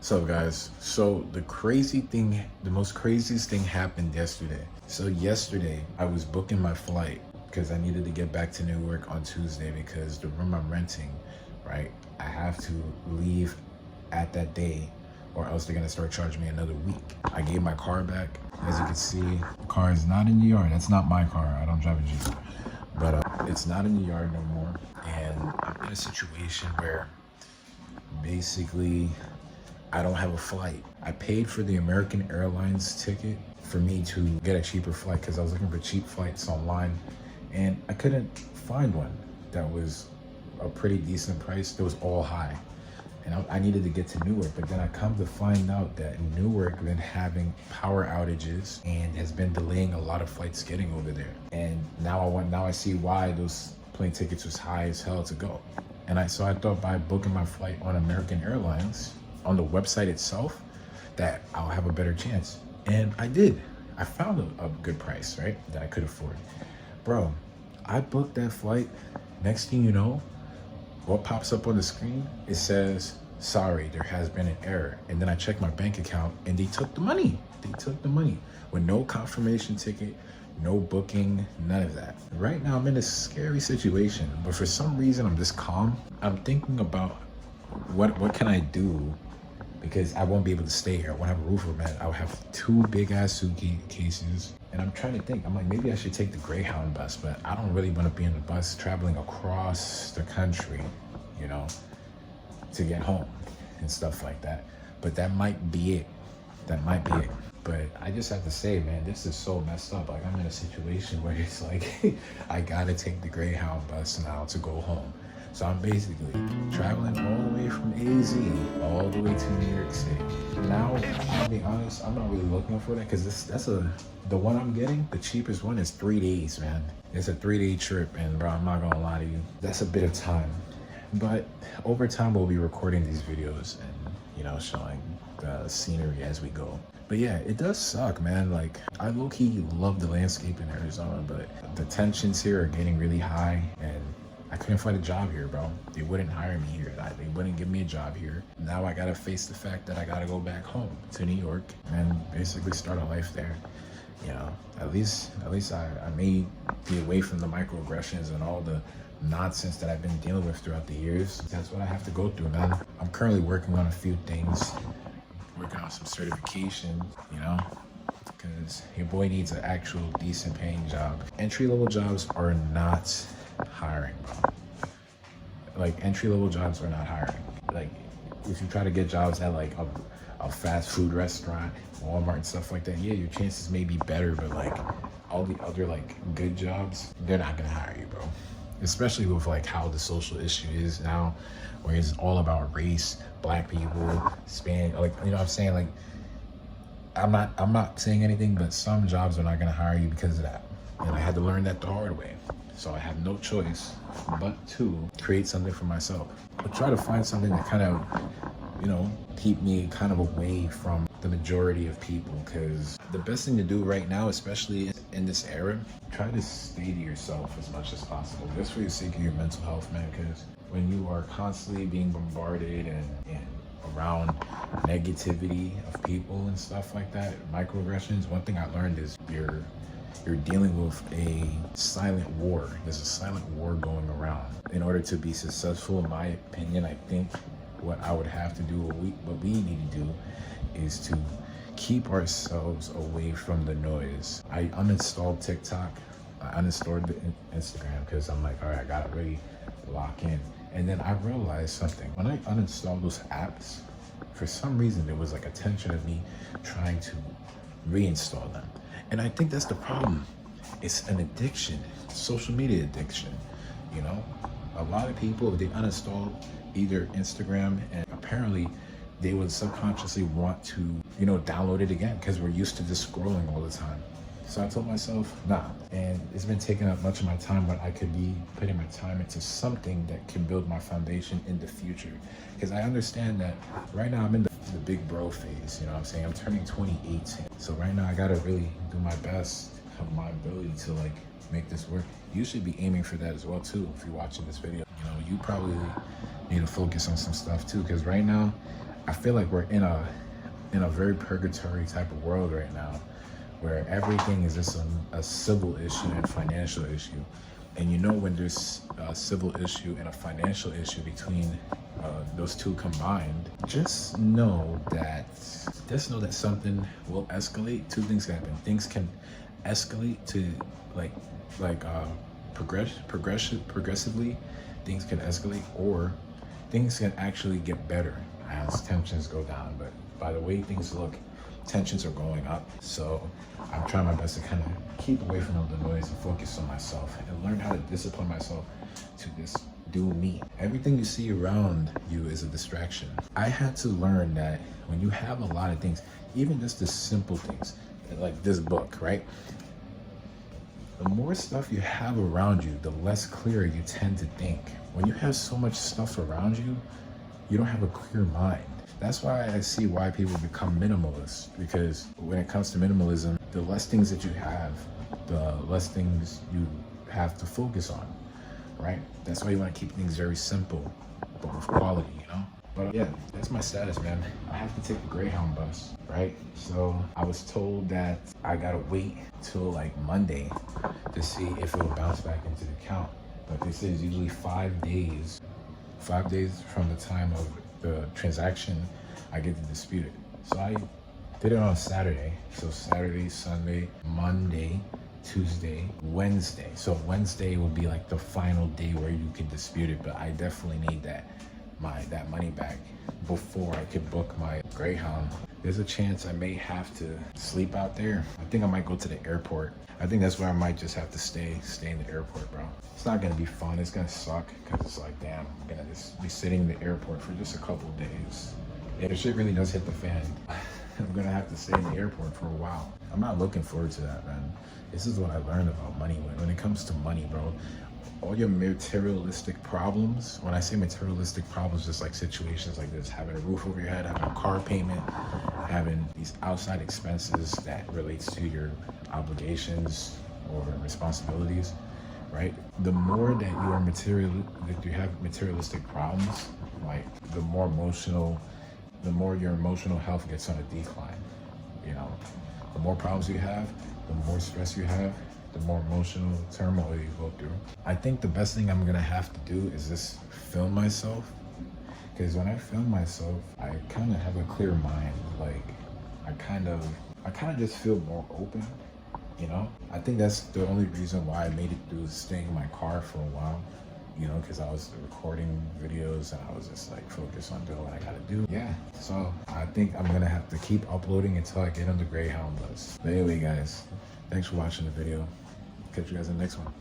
So guys, the most craziest thing happened yesterday. So yesterday I was booking my flight because I needed to get back to Newark on Tuesday because the room I'm renting, right, I have to leave at that day or else they're gonna start charging me another week. I gave my car back. As you can see, the car is not in the yard. That's not my car. I don't drive a Jeep. But it's not in the yard no more. And I'm in a situation where basically I don't have a flight. I paid for the American Airlines ticket for me to get a cheaper flight because I was looking for cheap flights online and I couldn't find one that was a pretty decent price. It was all high. And I needed to get to Newark, but then I come to find out that Newark been having power outages and has been delaying a lot of flights getting over there. And now I see why those plane tickets was high as hell to go. So I thought by booking my flight on American Airlines on the website itself that I'll have a better chance. And I did. I found a good price, right? That I could afford. Bro, I booked that flight. Next thing you know, what pops up on the screen? It says, sorry, there has been an error. And then I checked my bank account and they took the money. They took the money with no confirmation ticket, no booking, none of that. Right now I'm in a scary situation, but for some reason I'm just calm. I'm thinking about what can I do because I won't be able to stay here. I won't have a roof over my head. I'll have two big ass suitcases. And I'm trying to think, I'm like, maybe I should take the Greyhound bus, but I don't really want to be in the bus traveling across the country, you know, to get home and stuff like that. But that might be it. That might be it. But I just have to say, man, this is so messed up. Like I'm in a situation where it's like, I gotta take the Greyhound bus now to go home. So I'm basically traveling all the way from AZ all the way to New York City. Now, I'll be honest, I'm not really looking for that because the one I'm getting, the cheapest one is 3 days, man. It's a 3-day trip and bro, I'm not gonna lie to you, that's a bit of time. But over time, we'll be recording these videos and, you know, showing the scenery as we go. But yeah, it does suck, man. Like, I low-key love the landscape in Arizona, but the tensions here are getting really high and I couldn't find a job here, bro. They wouldn't hire me here. They wouldn't give me a job here. Now I gotta face the fact that I gotta go back home to New York and basically start a life there. You know, at least I may be away from the microaggressions and all the nonsense that I've been dealing with throughout the years. That's what I have to go through, man. I'm currently working on a few things, working on some certification, you know, because your boy needs an actual decent paying job. Entry-level jobs are not hiring, bro. Like entry-level jobs are not hiring. Like if you try to get jobs at like a fast food restaurant, Walmart and stuff like that, yeah, your chances may be better, but like all the other like good jobs, they're not gonna hire you, bro. Especially with like how the social issue is now, where it's all about race, black people, Spanish, like, you know what I'm saying? Like I'm not saying anything, but some jobs are not gonna hire you because of that. And I had to learn that the hard way. So I have no choice but to create something for myself. But try to find something that kind of, you know, keep me kind of away from the majority of people. Because the best thing to do right now, especially in this era, try to stay to yourself as much as possible. Just for the sake of your mental health, man. Because when you are constantly being bombarded and around negativity of people and stuff like that, microaggressions, one thing I learned is you're dealing with a silent war. There's a silent war going around. In order to be successful, in my opinion, I think what I would have to do, what we need to do is to keep ourselves away from the noise. I uninstalled TikTok. I uninstalled Instagram because I'm like, all right, I gotta really lock in. And then I realized something. When I uninstalled those apps, for some reason, there was like a tension of me trying to reinstall them. And I think that's the problem. It's an addiction, social media addiction, you know? A lot of people, they uninstall either Instagram and apparently they would subconsciously want to, you know, download it again because we're used to just scrolling all the time. So I told myself, nah. And it's been taking up much of my time, but I could be putting my time into something that can build my foundation in the future. Because I understand that right now I'm in the big bro phase, you know what I'm saying? I'm turning 28. So right now I gotta really do my best of my ability to like make this work. You should be aiming for that as well too if you're watching this video. You know, you probably need to focus on some stuff too, because right now I feel like we're in a very purgatory type of world right now, where everything is just a civil issue and financial issue. And you know, when there's a civil issue and a financial issue between those two combined, just know that something will escalate. Two things can happen. Things can escalate to progressively. Things can escalate, or things can actually get better as tensions go down. But by the way things look, tensions are going up. So I'm trying my best to kind of keep away from all the noise and focus on myself and learn how to discipline myself to just do me. Everything you see around you is a distraction. I had to learn that when you have a lot of things, even just the simple things, like this book, right? The more stuff you have around you, the less clear you tend to think. When you have so much stuff around you, you don't have a clear mind. That's why I see why people become minimalists, because when it comes to minimalism, the less things that you have, the less things you have to focus on, right? That's why you want to keep things very simple, but with quality, you know? But yeah, that's my status, man. I have to take the Greyhound bus, right? So I was told that I gotta wait till like Monday to see if it will bounce back into the account. But they say it's usually 5 days from the time of the transaction, I get to dispute it. So I did it on Saturday. So Saturday, Sunday, Monday, Tuesday, Wednesday. So Wednesday would be like the final day where you can dispute it, but I definitely need that money back before I could book my Greyhound. There's a chance I may have to sleep out there. I think I might go to the airport. I think that's where I might just have to stay in the airport, bro. It's not gonna be fun. It's gonna suck because it's like, damn, I'm gonna just be sitting in the airport for just a couple of days. If the shit really does hit the fan, I'm gonna have to stay in the airport for a while. I'm not looking forward to that, man. This is what I learned about money. When it comes to money, bro, all your materialistic problems, when I say materialistic problems, just like situations like this, having a roof over your head, having a car payment, having these outside expenses that relates to your obligations or responsibilities, right? The more that you are that you have materialistic problems, like the more your emotional health gets on a decline. You know, the more problems you have, the more stress you have, the more emotional turmoil you go through. I think the best thing I'm gonna have to do is just film myself, because when I film myself, I kind of have a clear mind. Like I kind of just feel more open, you know? I think that's the only reason why I made it through staying in my car for a while, you know, because I was recording videos and I was just like focused on doing what I gotta do. Yeah, so I think I'm gonna have to keep uploading until I get on the Greyhound bus. But anyway, guys, thanks for watching the video. Catch you guys in the next one.